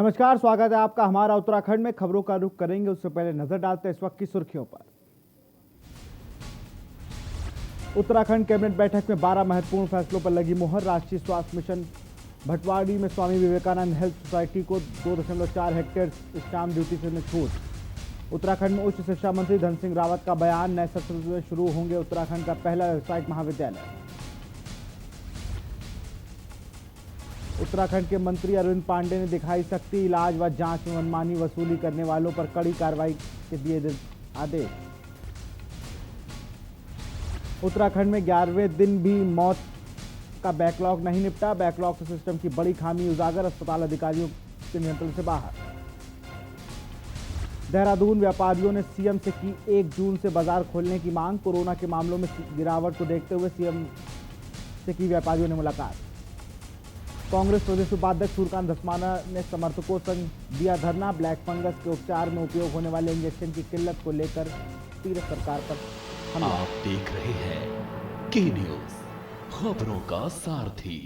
नमस्कार, स्वागत है आपका हमारा उत्तराखंड में। खबरों का रुख करेंगे, उससे पहले नजर डालते हैं इस वक्त की सुर्खियों पर। उत्तराखंड कैबिनेट बैठक में 12 महत्वपूर्ण फैसलों पर लगी मुहर। राष्ट्रीय स्वास्थ्य मिशन भटवाड़ी में स्वामी विवेकानंद हेल्थ सोसाइटी को 2.4 हेक्टेयर स्टाम्प ड्यूटी से में छूट। उत्तराखंड में उच्च शिक्षा मंत्री धन सिंह रावत का बयान, नए सत्र में शुरू होंगे उत्तराखंड का पहला व्यावसायिक महाविद्यालय। उत्तराखंड के मंत्री अरविंद पांडे ने दिखाई सख्ती, इलाज व जांच में मनमानी वसूली करने वालों पर कड़ी कार्रवाई के दिए आदेश। उत्तराखंड में 11वें दिन भी मौत का बैकलॉग नहीं निपटा। बैकलॉग सिस्टम की बड़ी खामी उजागर, अस्पताल अधिकारियों के नियंत्रण से बाहर। देहरादून व्यापारियों ने सीएम से की 1 जून से बाजार खोलने की मांग। कोरोना के मामलों में गिरावट को देखते हुए सीएम से की व्यापारियों ने मुलाकात। कांग्रेस प्रदेश उपाध्यक्ष सूर्यकांत धस्माना ने समर्थकों संग दिया धरना। ब्लैक फंगस के उपचार में उपयोग होने वाले इंजेक्शन की किल्लत को लेकर तीरथ सरकार पर हमला। आप देख रहे हैं के न्यूज, खबरों का सारथी।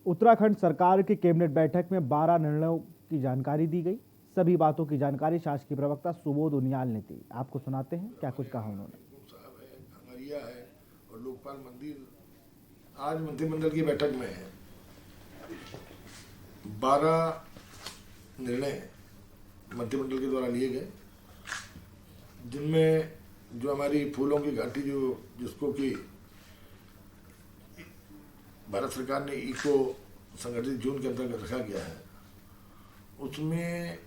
उत्तराखंड सरकार की कैबिनेट बैठक में 12 निर्णयों की जानकारी दी गई। सभी बातों की जानकारी शासकीय प्रवक्ता सुबोध उनियाल ने दी। आपको सुनाते हैं क्या कुछ कहा उन्होंने। है और लोकपाल मंदिर आज मंत्रिमंडल की बैठक में है। 12 निर्णय मंत्रिमंडल के द्वारा लिए गए, जिनमें जो हमारी फूलों की घाटी जिसको कि भारत सरकार ने इको संगठित जोन के अंतर्गत रखा गया है, उसमें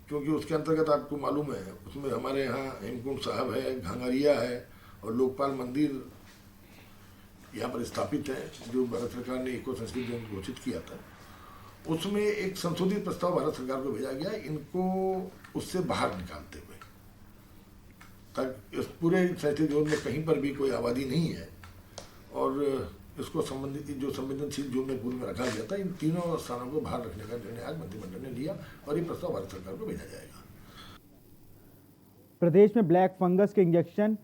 क्योंकि उसके अंतर्गत आपको मालूम है उसमें हमारे यहाँ हेमकुंड साहब है, घांगरिया है और लोकपाल मंदिर यहाँ पर स्थापित है, जो भारत सरकार ने इको संस्कृति जोन घोषित किया था। उसमें एक संशोधित प्रस्ताव भारत सरकार को भेजा गया, इनको उससे बाहर निकालते हुए, ताकि इस पूरे संस्कृति जोन में कहीं पर भी कोई आबादी नहीं है और इसको संबंधित जो संवेदनशील जोन में पूर्व में रखा गया था, इन तीनों स्थानों को बाहर रखने का निर्णय आज मंत्रिमंडल ने लिया और ये प्रस्ताव भारत सरकार को भेजा जाएगा। प्रदेश में ब्लैक फंगस के इंजेक्शन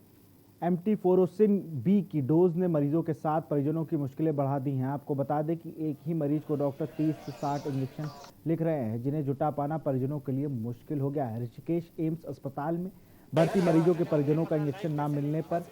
एम्टिफोरोसिन बी की डोज ने मरीजों के साथ परिजनों की मुश्किलें बढ़ा दी हैं। आपको बता दें कि एक ही मरीज को डॉक्टर 30 से 60 इंजेक्शन लिख रहे हैं, जिन्हें जुटा पाना परिजनों के लिए मुश्किल हो गया है। ऋषिकेश एम्स अस्पताल में भर्ती मरीजों के परिजनों का इंजेक्शन ना मिलने पर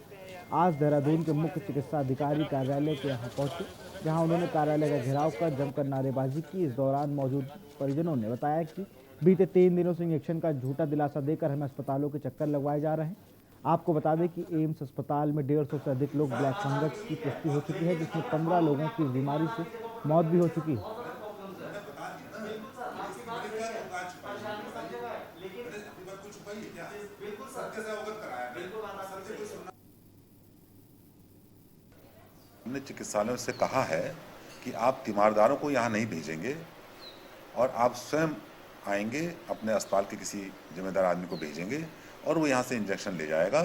आज देहरादून के मुख्य चिकित्सा अधिकारी कार्यालय के यहाँ पहुंचे, जहाँ उन्होंने कार्यालय का घेराव कर जमकर नारेबाजी की। इस दौरान मौजूद परिजनों ने बताया कि बीते 3 दिनों से इंजेक्शन का झूठा दिलासा देकर हमें अस्पतालों के चक्कर लगवाए जा रहे हैं। आपको बता दें कि एम्स अस्पताल में 150 से अधिक लोग ब्लैक फंगस की पुष्टि हो चुकी है, जिसमें 15 लोगों की बीमारी से मौत भी हो चुकी है। हमने चिकित्सालयों से कहा है कि आप तीमारदारों को यहाँ नहीं भेजेंगे और आप स्वयं आएंगे, अपने अस्पताल के किसी जिम्मेदार आदमी को भेजेंगे और वो यहाँ से इंजेक्शन ले जाएगा।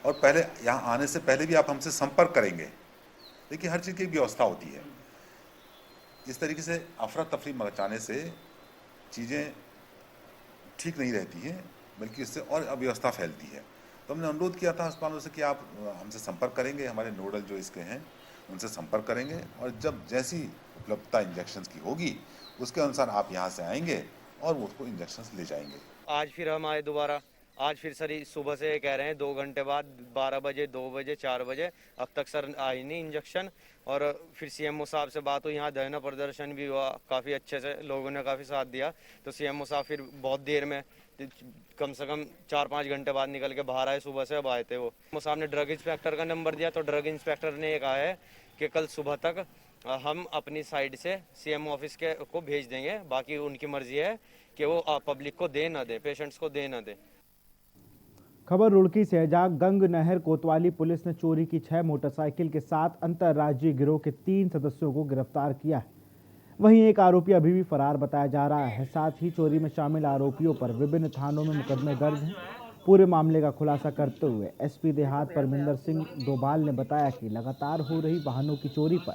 और पहले यहाँ आने से पहले भी आप हमसे संपर्क करेंगे। देखिए, हर चीज़ की व्यवस्था होती है। इस तरीके से अफरा तफरी मचाने से चीज़ें ठीक नहीं रहती हैं, बल्कि इससे और अव्यवस्था फैलती है। तो हमने अनुरोध किया था अस्पतालों से कि आप हमसे संपर्क करेंगे, हमारे नोडल जो इसके हैं उनसे संपर्क करेंगे और जब जैसी उपलब्धता इंजेक्शंस की होगी उसके अनुसार आप यहाँ से आएंगे और वो उसको इंजेक्शंस ले जाएंगे। आज फिर हम आए दोबारा, आज फिर सर सुबह से कह रहे हैं 2 घंटे बाद 12 बजे, 2 बजे, 4 बजे, अब तक सर आई नहीं इंजेक्शन। और फिर सीएमओ साहब से बात हुई, यहाँ धरना प्रदर्शन भी हुआ, काफ़ी अच्छे से लोगों ने काफ़ी साथ दिया। तो सीएमओ साहब फिर बहुत देर में, कम से कम 4-5 घंटे बाद निकल के बाहर आए, सुबह से अब आए थे। वो साहब ने ड्रग इंस्पेक्टर का नंबर दिया, तो ड्रग इंस्पेक्टर ने ये कहा है कि कल सुबह तक हम अपनी साइड से सीएमओ ऑफिस के को भेज देंगे, बाकी उनकी मर्जी है कि वो पब्लिक को दे ना दे, पेशेंट्स को दे ना दे। खबर रुड़की से है, जहां गंग नहर कोतवाली पुलिस ने चोरी की 6 मोटरसाइकिल के साथ अंतर्राज्यीय गिरोह के 3 सदस्यों को गिरफ्तार किया है। वहीं एक आरोपी अभी भी फरार बताया जा रहा है। साथ ही चोरी में शामिल आरोपियों पर विभिन्न थानों में मुकदमे दर्ज हैं। पूरे मामले का खुलासा करते हुए एसपी देहात परमिंदर सिंह डोभाल ने बताया कि लगातार हो रही वाहनों की चोरी पर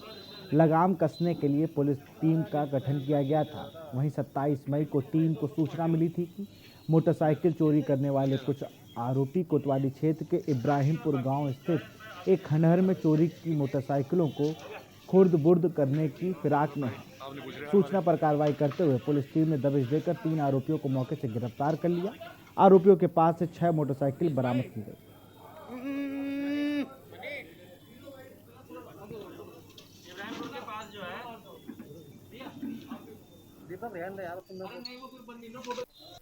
लगाम कसने के लिए पुलिस टीम का गठन किया गया था। वहीं 27 मई को टीम को सूचना मिली थी कि मोटरसाइकिल चोरी करने वाले कुछ आरोपी कोतवाली क्षेत्र के इब्राहिमपुर गांव स्थित एक खंडहर में चोरी की मोटरसाइकिलों को खुर्द बुर्द करने की फिराक में है। सूचना पर कार्रवाई करते हुए पुलिस टीम ने दबिश देकर 3 आरोपियों को मौके से गिरफ्तार कर लिया। आरोपियों के पास से 6 मोटरसाइकिल बरामद की गई।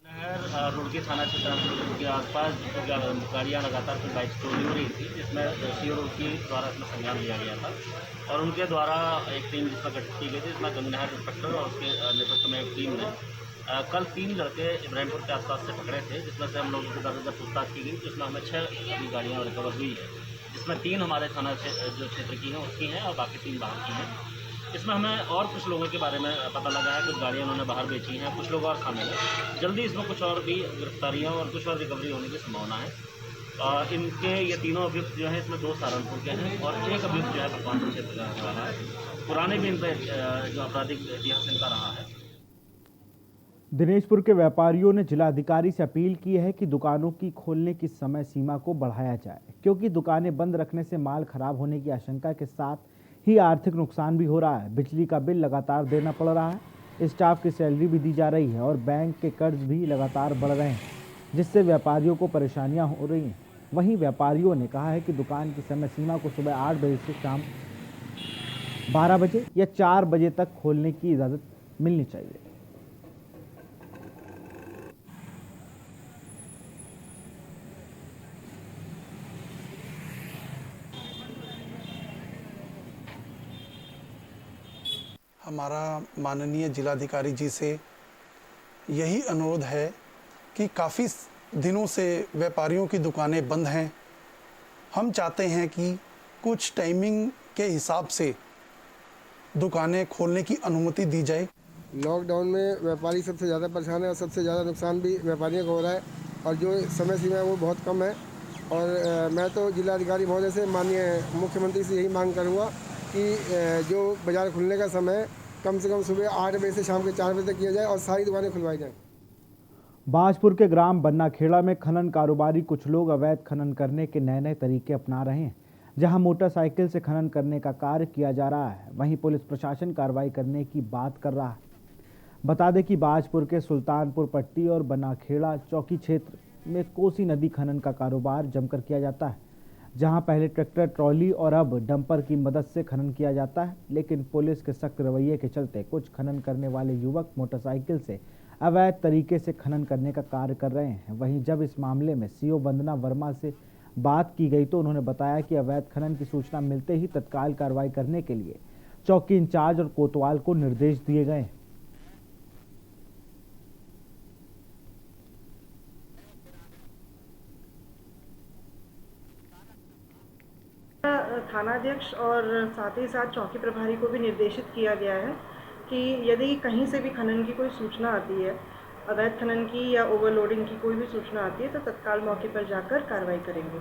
नहर रुड़की थाना क्षेत्र के आसपास गाड़ियाँ लगातार कुछ बाइक चोरी हो रही थी, जिसमें सीओ रुड़की द्वारा इसमें संज्ञान लिया गया था और उनके द्वारा एक टीम जिसमें गठित की गई थी, जिसमें गंगनहर इंस्पेक्टर और उसके नेतृत्व में एक टीम ने कल 3 लड़के इब्राहिमपुर के आसपास से पकड़े थे, जिसमें से हम लोगों को ज़्यादातर पूछताछ की गई, जिसमें हमें 6 अभी गाड़ियाँ रिकवर हुई है, जिसमें 3 हमारे थाना जो क्षेत्र की हैं उसकी हैं और बाकी 3 बाहर की हैं। इसमें हमें और कुछ लोगों के बारे में पता लगा है, कुछ गाड़ियाँ उन्होंने बाहर बेची हैं, कुछ लोग और शामिल हैं। जल्दी इसमें कुछ और भी गिरफ्तारियाँ और कुछ और रिकवरी होने की संभावना है। इनके ये तीनों अभियुक्त जो हैं इसमें 2 सहारनपुर के हैं और एक अभियुक्त जो है भगवानपुर क्षेत्र का रहने वाला है। पुराने भी इन पर जो आपराधिक इतिहास इनका रहा है। दिनेशपुर के व्यापारियों ने जिलाधिकारी से अपील की है कि दुकानों की खोलने की समय सीमा को बढ़ाया जाए, क्योंकि दुकानें बंद रखने से माल खराब होने की आशंका के साथ ही आर्थिक नुकसान भी हो रहा है। बिजली का बिल लगातार देना पड़ रहा है, स्टाफ की सैलरी भी दी जा रही है और बैंक के कर्ज भी लगातार बढ़ रहे हैं, जिससे व्यापारियों को परेशानियां हो रही हैं। वहीं व्यापारियों ने कहा है कि दुकान की समय सीमा को सुबह 8 बजे से शाम 12 बजे या 4 बजे तक खोलने की इजाज़त मिलनी चाहिए। हमारा माननीय जिलाधिकारी जी से यही अनुरोध है कि काफ़ी दिनों से व्यापारियों की दुकानें बंद हैं। हम चाहते हैं कि कुछ टाइमिंग के हिसाब से दुकानें खोलने की अनुमति दी जाए। लॉकडाउन में व्यापारी सबसे ज़्यादा परेशान है और सबसे ज़्यादा नुकसान भी व्यापारियों को हो रहा है और जो समय सीमा है वो बहुत कम है। और मैं तो जिलाधिकारी महोदय से माननीय मुख्यमंत्री से यही मांग करूँगा कि जो बाज़ार खुलने का समय कम से कम सुबह 8 बजे से शाम के 4 बजे तक किया जाए और सारी दुकानें खुलवाई जाएँ। बाजपुर के ग्राम बन्नाखेड़ा में खनन कारोबारी कुछ लोग अवैध खनन करने के नए तरीके अपना रहे हैं, जहां मोटरसाइकिल से खनन करने का कार्य किया जा रहा है। वहीं पुलिस प्रशासन कार्रवाई करने की बात कर रहा है। बता दें कि बाजपुर के सुल्तानपुर पट्टी और बन्नाखेड़ा चौकी क्षेत्र में कोसी नदी खनन का कारोबार जमकर किया जाता है, जहां पहले ट्रैक्टर ट्रॉली और अब डंपर की मदद से खनन किया जाता है। लेकिन पुलिस के सख्त रवैये के चलते कुछ खनन करने वाले युवक मोटरसाइकिल से अवैध तरीके से खनन करने का कार्य कर रहे हैं। वहीं जब इस मामले में सीओ वंदना वर्मा से बात की गई तो उन्होंने बताया कि अवैध खनन की सूचना मिलते ही तत्काल कार्रवाई करने के लिए चौकी इंचार्ज और कोतवाल को निर्देश दिए गए। थानाध्यक्ष और साथ ही साथ चौकी प्रभारी को भी निर्देशित किया गया है कि यदि कहीं से भी खनन की कोई सूचना आती है, अवैध खनन की या ओवरलोडिंग की कोई भी सूचना आती है, तो तत्काल मौके पर जाकर कार्रवाई करेंगे।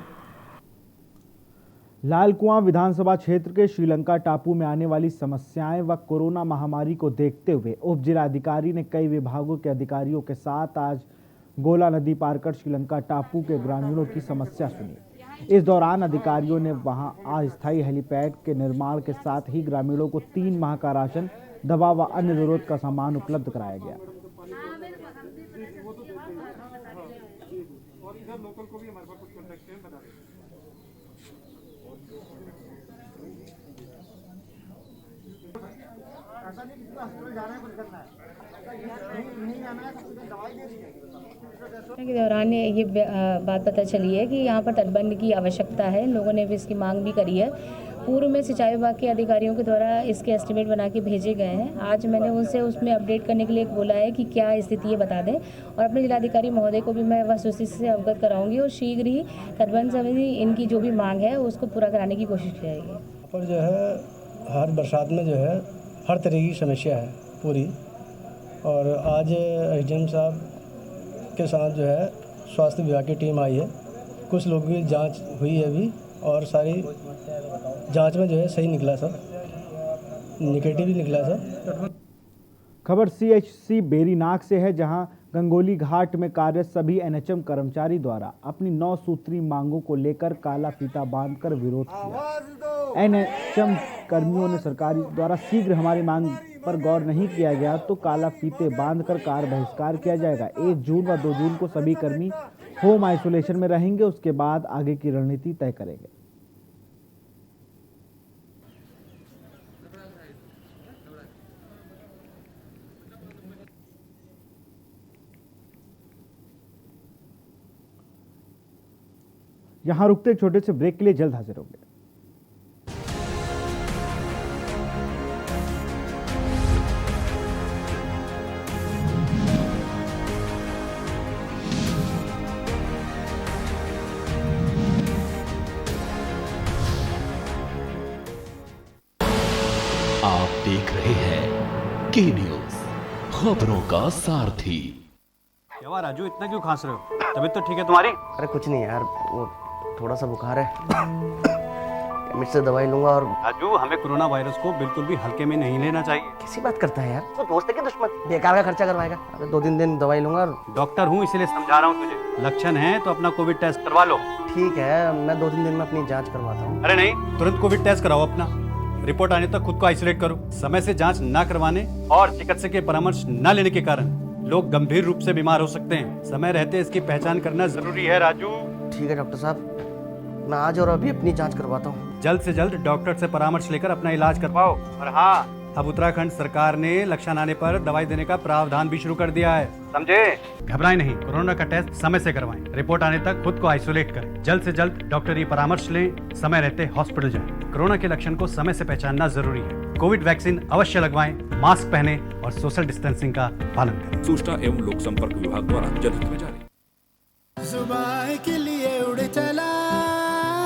लालकुआं विधानसभा क्षेत्र के श्रीलंका टापू में आने वाली समस्याएं व कोरोना महामारी को देखते हुए उप जिलाधिकारी ने कई विभागों के अधिकारियों के साथ आज गोला नदी पार कर श्रीलंका टापू के ग्रामीणों की समस्या सुनी। इस दौरान अधिकारियों ने वहां अस्थायी हेलीपैड के निर्माण के साथ ही ग्रामीणों को 3 माह का राशन, दवा व अन्य जरूरत का सामान उपलब्ध कराया गया। के दौरान ये बात पता चली है कि यहाँ पर तटबंध की आवश्यकता है। लोगों ने भी इसकी मांग भी करी है। पूर्व में सिंचाई विभाग के अधिकारियों के द्वारा इसके एस्टिमेट बना के भेजे गए हैं। आज मैंने उनसे उसमें अपडेट करने के लिए बोला है कि क्या स्थिति है बता दें, और अपने जिलाधिकारी महोदय को भी मैं वस्तुस्थिति से अवगत कराऊंगी और शीघ्र ही तटबंध संबंधी इनकी जो भी मांग है उसको पूरा कराने की कोशिश की जाएगी। पर जो है हर बरसात में जो है हर तरह की समस्या है पूरी, और आज एसडीएम साहब के साथ जो है स्वास्थ्य विभाग की टीम आई है। कुछ लोगों की जांच हुई है अभी और सारी जांच में जो है सही निकला सब, नेगेटिव ही निकला सब। खबर CHC बेरीनाग से है, जहां गंगोली घाट में कार्यरत सभी एनएचएम कर्मचारी द्वारा अपनी 9 सूत्री मांगों को लेकर काला फीता बांधकर विरोध किया। एनएचएम कर्मियों ने सरकार द्वारा शीघ्र हमारी मांग पर गौर नहीं किया गया तो काला फीते बांधकर कार्य बहिष्कार किया जाएगा। 1 जून व 2 जून को सभी कर्मी होम आइसोलेशन में रहेंगे, उसके बाद आगे की रणनीति तय करेंगे। यहां रुकते छोटे से ब्रेक के लिए, जल्द हाजिर होंगे। आप देख रहे हैं के न्यूज, खबरों का सारथी। क्या राजू, इतना क्यों खांस रहे हो? तबीयत तो ठीक है तुम्हारी? अरे कुछ नहीं यार, वो थोड़ा सा बुखार है, केमिस्ट से दवाई लूंगा। और राजू, हमें कोरोना वायरस को बिल्कुल भी हल्के में नहीं लेना चाहिए। कैसी बात करता है यार, तो दोस्त है कि दुश्मन? बेकार का खर्चा करवाएगा। अरे 2-3 दिन दवाई लूंगा। डॉक्टर हूँ इसलिए समझा रहा हूँ तुझे, लक्षण है तो अपना कोविड टेस्ट करवा लो। ठीक है, मैं 2-3 दिन में अपनी जाँच करवाता हूँ। अरे नहीं, तुरंत कोविड टेस्ट कराओ अपना। रिपोर्ट आने तक खुद को आइसोलेट करो। समय से जांच न करवाने और चिकित्सक के परामर्श न लेने के कारण लोग गंभीर रूप से बीमार हो सकते हैं। समय रहते इसकी पहचान करना जरूरी है राजू। ठीक है डॉक्टर साहब, मैं आज और अभी अपनी जांच करवाता हूँ। जल्द से जल्द डॉक्टर से परामर्श लेकर अपना इलाज करवाओ। और हाँ, अब उत्तराखंड सरकार ने लक्षण आने पर दवाई देने का प्रावधान भी शुरू कर दिया है, समझे? घबराएं नहीं, कोरोना का टेस्ट समय से करवाएं। रिपोर्ट आने तक खुद को आइसोलेट करें। जल्द से जल्द डॉक्टरी परामर्श लें। समय रहते हॉस्पिटल जाएं। कोरोना के लक्षण को समय से पहचानना जरूरी है। कोविड वैक्सीन अवश्य लगवाएं, मास्क पहने और सोशल डिस्टेंसिंग का पालन करें। सूचना एवं लोक संपर्क विभाग द्वारा जनहित में जारी। सुबह के लिए उड़ चला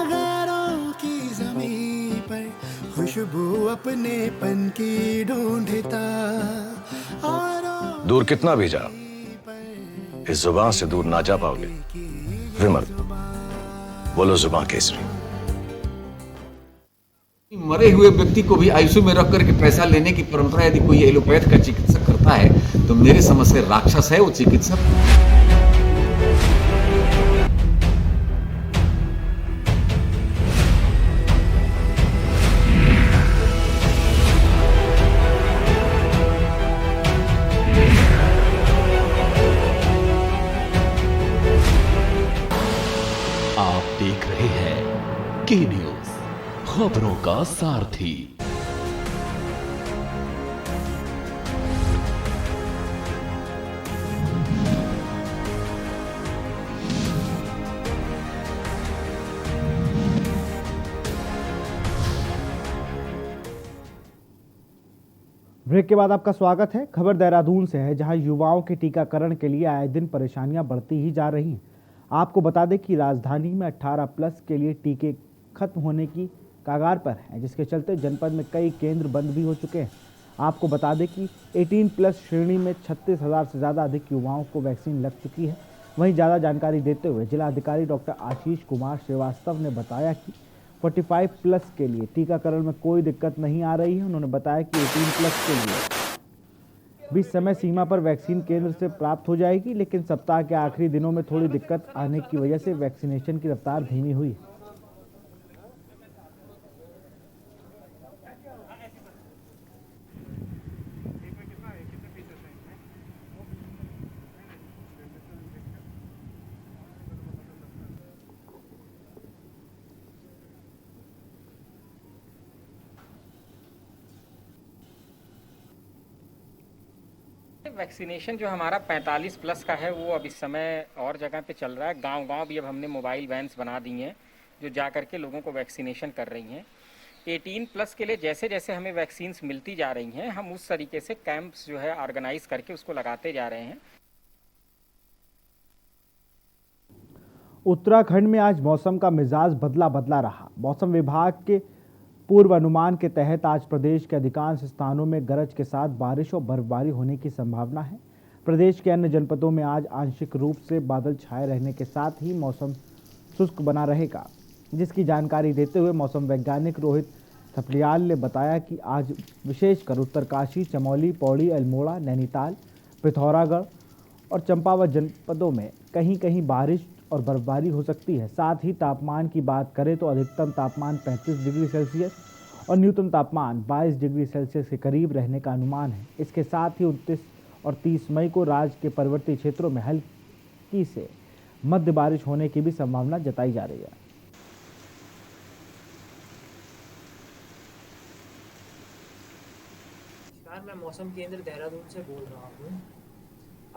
गैरों की ज़मीं पर, खुशबू अपने पन की ढूंढता। दूर कितना भी जाओ, इस जुबान से दूर ना जा पाओगे। विमल, बोलो जुबान केसरी। मरे हुए व्यक्ति को भी आईसीयू में रख करके पैसा लेने की परंपरा यदि कोई एलोपैथ का चिकित्सक करता है तो मेरे समझ से राक्षस है वो चिकित्सक। आप देख रहे हैं के न्यूज, खबरों का सारथी। ब्रेक के बाद आपका स्वागत है। खबर देहरादून से है, जहां युवाओं के टीकाकरण के लिए आए दिन परेशानियां बढ़ती ही जा रही हैं। आपको बता दें कि राजधानी में 18+ के लिए टीके खत्म होने की कागार पर हैं, जिसके चलते जनपद में कई केंद्र बंद भी हो चुके हैं। आपको बता दें कि 18+ श्रेणी में 36,000 से ज़्यादा अधिक युवाओं को वैक्सीन लग चुकी है। वहीं ज़्यादा जानकारी देते हुए जिला अधिकारी डॉक्टर आशीष कुमार श्रीवास्तव ने बताया कि 45+ के लिए टीकाकरण में कोई दिक्कत नहीं आ रही है। उन्होंने बताया कि 18+ के लिए भी समय सीमा पर वैक्सीन केंद्र से प्राप्त हो जाएगी, लेकिन सप्ताह के आखिरी दिनों में थोड़ी दिक्कत आने की वजह से वैक्सीनेशन की रफ्तार धीमी हुई। वैक्सीनेशन जो हमारा 45+ का है वो अब इस समय और जगह पे चल रहा है। गांव-गांव भी अब हमने मोबाइल वैन्स बना दी हैं जो जा करके लोगों को वैक्सीनेशन कर रही हैं। 18+ के लिए जैसे जैसे हमें वैक्सीन्स मिलती जा रही हैं, हम उस तरीके से कैंप्स जो है ऑर्गेनाइज करके उसको लगाते जा रहे हैं। उत्तराखंड में आज मौसम का मिजाज बदला बदला रहा। मौसम विभाग के पूर्व अनुमान के तहत आज प्रदेश के अधिकांश स्थानों में गरज के साथ बारिश और बर्फबारी होने की संभावना है। प्रदेश के अन्य जनपदों में आज आंशिक रूप से बादल छाए रहने के साथ ही मौसम शुष्क बना रहेगा, जिसकी जानकारी देते हुए मौसम वैज्ञानिक रोहित थपलियाल ने बताया कि आज विशेषकर उत्तरकाशी, चमोली, पौड़ी, अल्मोड़ा, नैनीताल, पिथौरागढ़ और चंपावत जनपदों में कहीं कहीं बारिश और बर्फबारी हो सकती है। साथ ही तापमान की बात करें तो अधिकतम तापमान 35 डिग्री सेल्सियस और न्यूनतम तापमान 22 डिग्री सेल्सियस के करीब रहने का अनुमान है। इसके साथ ही 29 और 30 मई को राज्य के पर्वतीय क्षेत्रों में हल्की से मध्य बारिश होने की भी संभावना जताई जा रही है। मैं मौसम केंद्र देहरादून से बोल रहा हूँ।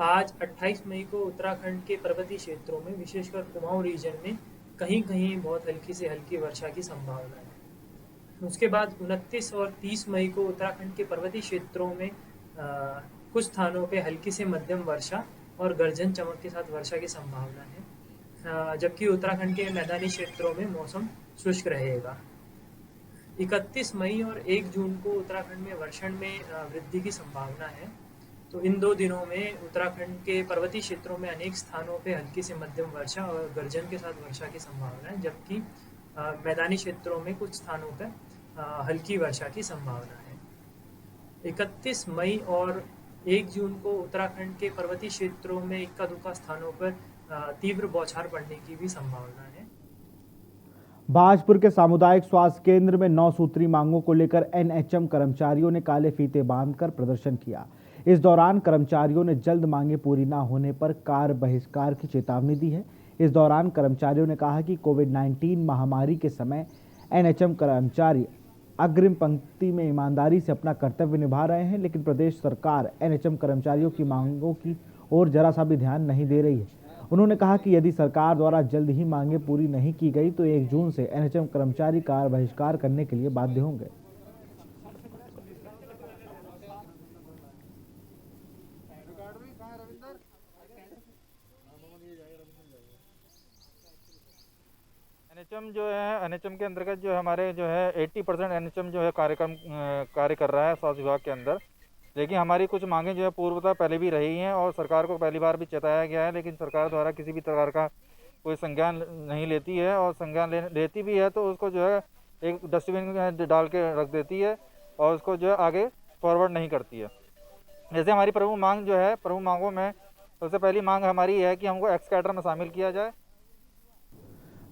आज 28 मई को उत्तराखंड के पर्वतीय क्षेत्रों में विशेषकर कुमाऊं रीजन में कहीं कहीं बहुत हल्की से हल्की वर्षा की संभावना है। उसके बाद 29 और 30 मई को उत्तराखंड के पर्वतीय क्षेत्रों में कुछ स्थानों पे हल्की से मध्यम वर्षा और गर्जन चमक के साथ वर्षा की संभावना है, जबकि उत्तराखंड के मैदानी क्षेत्रों में मौसम शुष्क रहेगा। 31 मई और 1 जून को उत्तराखंड में वर्षण में वृद्धि की संभावना है। तो इन 2 दिनों में उत्तराखंड के पर्वतीय क्षेत्रों में अनेक स्थानों पे हल्की से मध्यम वर्षा और गर्जन के साथ वर्षा की संभावना है, जबकि मैदानी क्षेत्रों में कुछ स्थानों पर हल्की वर्षा की संभावना है। 31 मई और 1 जून को उत्तराखंड के पर्वतीय क्षेत्रों में इक्का दुक्का स्थानों पर तीव्र बौछार पड़ने की भी संभावना है। बाजपुर के सामुदायिक स्वास्थ्य केंद्र में 9 सूत्री मांगों को लेकर एनएचएम कर्मचारियों ने काले फीते बांधकर प्रदर्शन किया। इस दौरान कर्मचारियों ने जल्द मांगे पूरी न होने पर कार्य बहिष्कार की चेतावनी दी है। इस दौरान कर्मचारियों ने कहा कि कोविड-19 महामारी के समय एनएचएम कर्मचारी अग्रिम पंक्ति में ईमानदारी से अपना कर्तव्य निभा रहे हैं, लेकिन प्रदेश सरकार एनएचएम कर्मचारियों की मांगों की ओर जरा सा भी ध्यान नहीं दे रही है। उन्होंने कहा कि यदि सरकार द्वारा जल्द ही मांगे पूरी नहीं की गई तो 1 जून से एनएचएम कर्मचारी कार्य बहिष्कार करने के लिए बाध्य होंगे। एनएचएम के अंतर्गत जो हमारे जो है 80% एनएचएम जो है कार्य कर रहा है स्वास्थ्य विभाग के अंदर, लेकिन हमारी कुछ मांगें जो है पूर्वतः पहले भी रही हैं और सरकार को पहली बार भी चेताया गया है, लेकिन सरकार द्वारा किसी भी प्रकार का कोई संज्ञान नहीं लेती है और संज्ञान लेती भी है तो उसको जो है एक डस्टबिन में डाल के रख देती है और उसको जो है आगे फॉरवर्ड नहीं करती है। जैसे हमारी प्रमुख मांग जो है, प्रमुख मांगों में सबसे पहली मांग हमारी है कि हमको एक्सकैडर में शामिल किया जाए।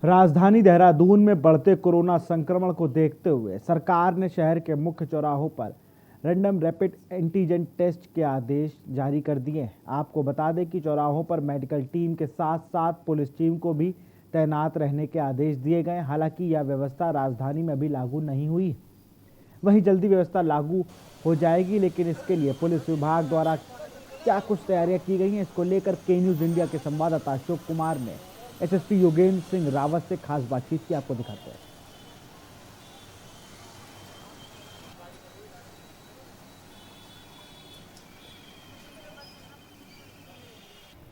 राजधानी देहरादून में बढ़ते कोरोना संक्रमण को देखते हुए सरकार ने शहर के मुख्य चौराहों पर रैंडम रैपिड एंटीजन टेस्ट के आदेश जारी कर दिए हैं। आपको बता दें कि चौराहों पर मेडिकल टीम के साथ साथ पुलिस टीम को भी तैनात रहने के आदेश दिए गए। हालांकि यह व्यवस्था राजधानी में अभी लागू नहीं हुई, वहीं जल्दी व्यवस्था लागू हो जाएगी, लेकिन इसके लिए पुलिस विभाग द्वारा क्या कुछ तैयारियां की गई हैं, इसको लेकर के न्यूज़ इंडिया के संवाददाता अशोक कुमार ने एसएसपी योगेंद्र सिंह रावत से खास बातचीत की। आपको दिखाते हैं।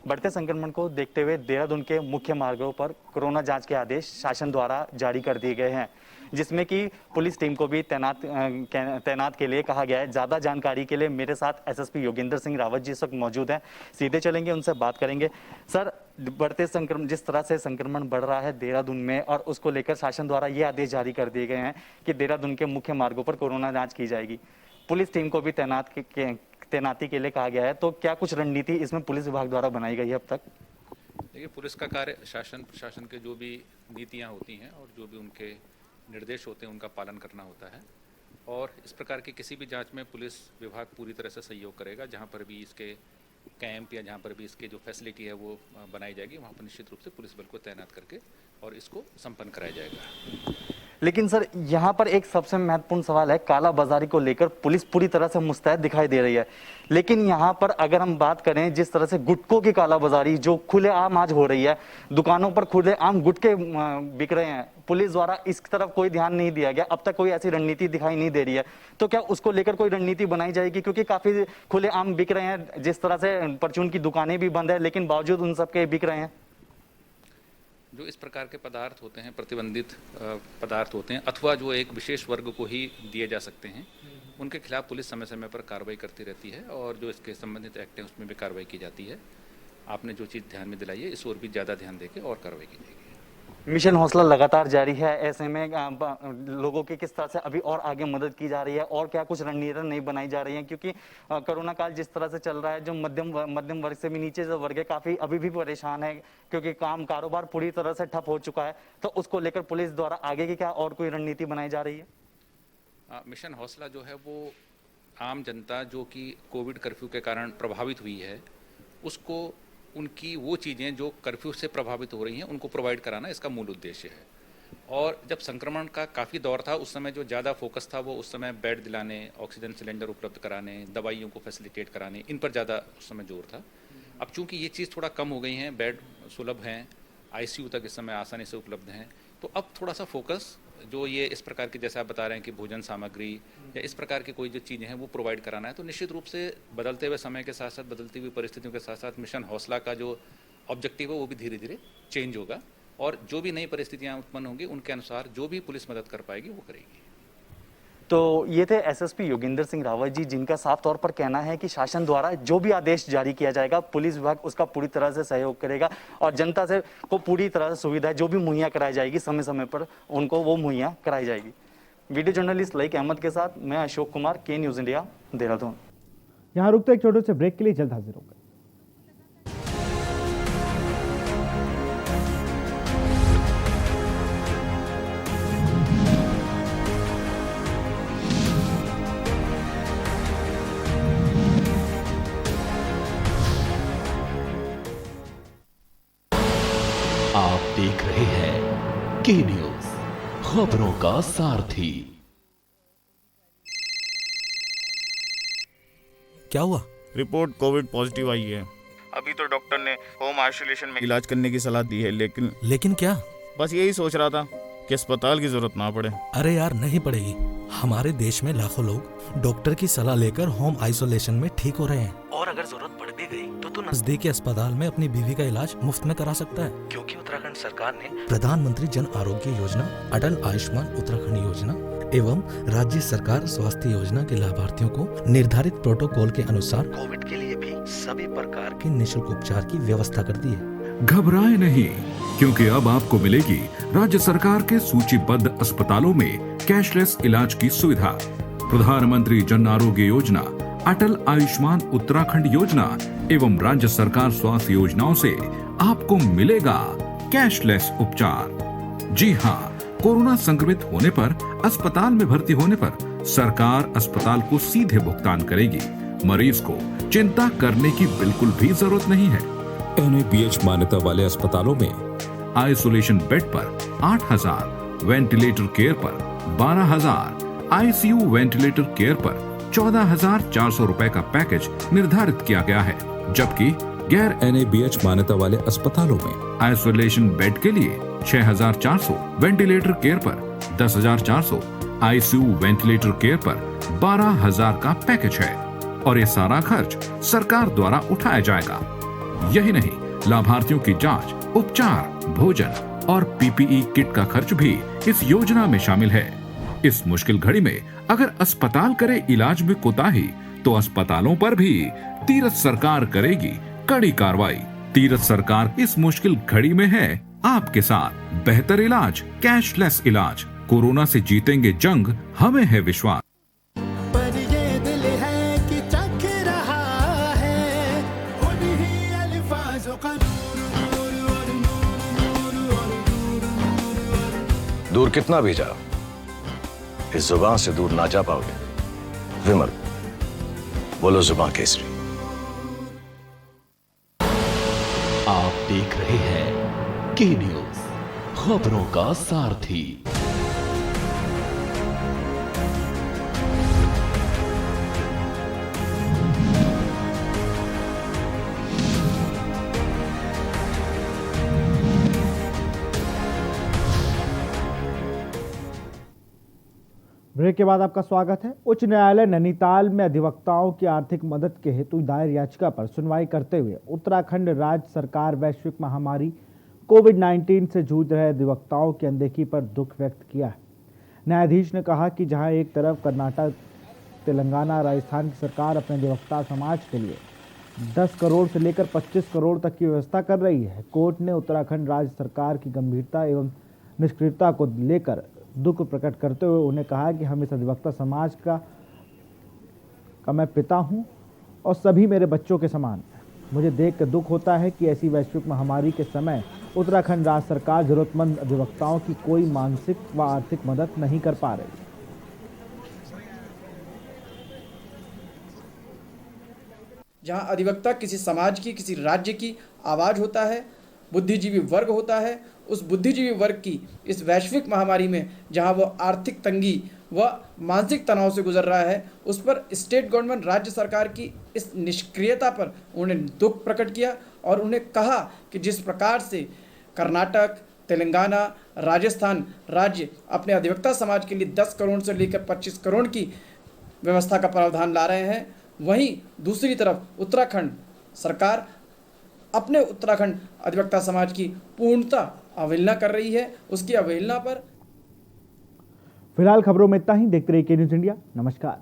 बढ़ते संक्रमण को देखते हुए देहरादून के मुख्य मार्गों पर कोरोना जांच के आदेश शासन द्वारा जारी कर दिए गए हैं, जिसमें कि पुलिस टीम को भी तैनात के लिए कहा गया है। ज़्यादा जानकारी के लिए मेरे साथ एसएसपी योगेंद्र सिंह रावत जी इस वक्त मौजूद हैं। सीधे चलेंगे, उनसे बात करेंगे। सर, बढ़ते संक्रमण, जिस तरह से संक्रमण बढ़ रहा है देहरादून में और उसको लेकर शासन द्वारा ये आदेश जारी कर दिए गए हैं कि देहरादून के मुख्य मार्गों पर कोरोना जाँच की जाएगी, पुलिस टीम को भी तैनाती के लिए कहा गया है, तो क्या कुछ रणनीति इसमें पुलिस विभाग द्वारा बनाई गई है अब तक? देखिए, पुलिस का कार्य शासन प्रशासन के जो भी नीतियां होती हैं और जो भी उनके निर्देश होते हैं उनका पालन करना होता है, और इस प्रकार की किसी भी जांच में पुलिस विभाग पूरी तरह से सहयोग करेगा। जहां पर भी इसके कैंप या जहां पर भी इसके जो फैसिलिटी है वो बनाई जाएगी, वहां पर निश्चित रूप से पुलिस बल को तैनात करके और इसको संपन्न कराया जाएगा। लेकिन सर, यहाँ पर एक सबसे महत्वपूर्ण सवाल है, काला बाजारी को लेकर पुलिस पूरी तरह से मुस्तैद दिखाई दे रही है, लेकिन यहाँ पर अगर हम बात करें जिस तरह से गुटकों की काला बाजारी जो खुलेआम आज हो रही है, दुकानों पर खुलेआम गुटके बिक रहे हैं, पुलिस द्वारा इस तरफ कोई ध्यान नहीं दिया गया, अब तक कोई ऐसी रणनीति दिखाई नहीं दे रही है, तो क्या उसको लेकर कोई रणनीति बनाई जाएगी? क्योंकि काफी खुलेआम बिक रहे हैं, जिस तरह से परचून की दुकानें भी बंद है, लेकिन बावजूद उन सबके बिक रहे हैं। जो इस प्रकार के पदार्थ होते हैं, प्रतिबंधित पदार्थ होते हैं, अथवा जो एक विशेष वर्ग को ही दिए जा सकते हैं, उनके खिलाफ पुलिस समय समय पर कार्रवाई करती रहती है और जो इसके संबंधित एक्ट हैं उसमें भी कार्रवाई की जाती है। आपने जो चीज़ ध्यान में दिलाई है, इस ओर भी ज़्यादा ध्यान देकर और कार्रवाई की जाएगी। मिशन हौसला लगातार जारी है। ऐसे में लोगों की किस तरह से अभी और आगे मदद की जा रही है और क्या कुछ रणनीतियां नहीं बनाई जा रही हैं, क्योंकि कोरोना काल जिस तरह से चल रहा है, जो मध्यम वर्ग से भी नीचे जो वर्ग है काफ़ी अभी भी परेशान है, क्योंकि कारोबार पूरी तरह से ठप हो चुका है। तो उसको लेकर पुलिस द्वारा आगे की क्या और कोई रणनीति बनाई जा रही है? मिशन हौसला जो है वो आम जनता जो कि कोविड कर्फ्यू के कारण प्रभावित हुई है, उसको उनकी वो चीज़ें जो कर्फ्यू से प्रभावित हो रही हैं उनको प्रोवाइड कराना इसका मूल उद्देश्य है। और जब संक्रमण का काफ़ी दौर था उस समय जो ज़्यादा फोकस था वो उस समय बेड दिलाने, ऑक्सीजन सिलेंडर उपलब्ध कराने, दवाइयों को फैसिलिटेट कराने, इन पर ज़्यादा उस समय जोर था। अब चूंकि ये चीज़ थोड़ा कम हो गई हैं, बेड सुलभ हैं, आईसीयू तक इस समय आसानी से उपलब्ध हैं, तो अब थोड़ा सा फोकस जो ये इस प्रकार की, जैसे आप बता रहे हैं कि भोजन सामग्री या इस प्रकार की कोई जो चीज़ें हैं वो प्रोवाइड कराना है। तो निश्चित रूप से बदलते हुए समय के साथ साथ, बदलती हुई परिस्थितियों के साथ साथ मिशन हौसला का जो ऑब्जेक्टिव है वो भी धीरे धीरे चेंज होगा और जो भी नई परिस्थितियाँ उत्पन्न होंगी उनके अनुसार जो भी पुलिस मदद कर पाएगी वो करेगी। तो ये थे एसएसपी योगेंद्र सिंह रावत जी, जिनका साफ तौर पर कहना है कि शासन द्वारा जो भी आदेश जारी किया जाएगा पुलिस विभाग उसका पूरी तरह से सहयोग करेगा और जनता से को पूरी तरह से सुविधा जो भी मुहैया कराई जाएगी समय समय पर उनको वो मुहैया कराई जाएगी। वीडियो जर्नलिस्ट लाइक अहमद के साथ मैं अशोक कुमार, के न्यूज़ इंडिया, देहरादून। यहाँ रुकते एक छोटे से ब्रेक के लिए, जल्द हाजिर होगा। आप देख रहे हैं के न्यूज़, खबरों का सारथी। क्या हुआ? रिपोर्ट कोविड पॉजिटिव आई है। अभी तो डॉक्टर ने होम आइसोलेशन में इलाज करने की सलाह दी है, लेकिन क्या? बस यही सोच रहा था कि अस्पताल की जरूरत ना पड़े। अरे यार, नहीं पड़ेगी। हमारे देश में लाखों लोग डॉक्टर की सलाह लेकर होम आइसोलेशन में ठीक हो रहे हैं और अगर जरूरत पड़ भी गई तो तू नजदीकी अस्पताल में अपनी बीवी का इलाज मुफ्त में करा सकता है, क्योंकि उत्तराखंड सरकार ने प्रधानमंत्री जन आरोग्य योजना, अटल आयुष्मान उत्तराखंड योजना एवं राज्य सरकार स्वास्थ्य योजना के लाभार्थियों को निर्धारित प्रोटोकॉल के अनुसार कोविड के लिए भी सभी प्रकार के निःशुल्क उपचार की व्यवस्था कर दी है। घबराए नहीं, क्योंकि अब आपको मिलेगी राज्य सरकार के सूचीबद्ध अस्पतालों में कैशलेस इलाज की सुविधा। प्रधानमंत्री जन आरोग्य योजना, अटल आयुष्मान उत्तराखंड योजना एवं राज्य सरकार स्वास्थ्य योजनाओं से आपको मिलेगा कैशलेस उपचार। जी हाँ, कोरोना संक्रमित होने पर अस्पताल में भर्ती होने पर सरकार अस्पताल को सीधे भुगतान करेगी। मरीज को चिंता करने की बिल्कुल भी जरूरत नहीं है। NABH मान्यता वाले अस्पतालों में आइसोलेशन बेड पर 8,000, वेंटिलेटर केयर पर 12,000, ICU वेंटिलेटर केयर पर 14,400 रुपए का पैकेज निर्धारित किया गया है, जबकि गैर NABH मान्यता वाले अस्पतालों में आइसोलेशन बेड के लिए 6,400, वेंटिलेटर केयर पर 10,400, ICU वेंटिलेटर केयर पर 12,000 का पैकेज है और ये सारा खर्च सरकार द्वारा उठाया जाएगा। यही नहीं, लाभार्थियों की जांच, उपचार, भोजन और PPE किट का खर्च भी इस योजना में शामिल है। इस मुश्किल घड़ी में अगर अस्पताल करे इलाज में कोताही तो अस्पतालों पर भी तीरथ सरकार करेगी कड़ी कार्रवाई। तीरथ सरकार इस मुश्किल घड़ी में है आपके साथ। बेहतर इलाज, कैशलेस इलाज, कोरोना से जीतेंगे जंग, हमें है विश्वास। पर ये दिल है कि चख रहा है उन्हीं अल्फाजों का दूर कितना भी जाओ, इस जुबान से दूर ना जा पाओगे। विमल, बोलो जुबान केसरी। आप देख रहे हैं के न्यूज़, खबरों का सारथी। ब्रेक के बाद आपका स्वागत है। उच्च न्यायालय नैनीताल में अधिवक्ताओं की आर्थिक मदद के हेतु दायर याचिका पर सुनवाई करते हुए उत्तराखंड राज्य सरकार वैश्विक महामारी कोविड-19 से जूझ रहे अधिवक्ताओं की अनदेखी पर दुख व्यक्त किया है। न्यायाधीश ने कहा कि जहां एक तरफ कर्नाटक, तेलंगाना, राजस्थान की सरकार अपने अधिवक्ता समाज के लिए 10 करोड़ से लेकर 25 करोड़ तक की व्यवस्था कर रही है। कोर्ट ने उत्तराखंड राज्य सरकार की गंभीरता एवं निष्क्रियता को लेकर दुख प्रकट करते हुए उन्हें कहा कि हम इस अधिवक्ता समाज का मैं पिता हूं और सभी मेरे बच्चों के समान। मुझे देखकर दुख होता है कि ऐसी वैश्विक महामारी के समय उत्तराखंड राज्य सरकार जरूरतमंद अधिवक्ताओं की कोई मानसिक व आर्थिक मदद नहीं कर पा रही। जहां अधिवक्ता किसी समाज की, किसी राज्य की आवाज़ होता है, बुद्धिजीवी वर्ग होता है, उस बुद्धिजीवी वर्ग की इस वैश्विक महामारी में जहां वो आर्थिक तंगी व मानसिक तनाव से गुजर रहा है, उस पर स्टेट गवर्नमेंट, राज्य सरकार की इस निष्क्रियता पर उन्होंने दुख प्रकट किया और उन्हें कहा कि जिस प्रकार से कर्नाटक, तेलंगाना, राजस्थान राज्य अपने अधिवक्ता समाज के लिए 10 करोड़ से लेकर 25 करोड़ की व्यवस्था का प्रावधान ला रहे हैं, वहीं दूसरी तरफ उत्तराखंड सरकार अपने उत्तराखंड अधिवक्ता समाज की पूर्णतः अवहेलना कर रही है। उसकी अवहेलना पर फिलहाल खबरों में इतना ही। देखते रहिए के न्यूज़ इंडिया। नमस्कार।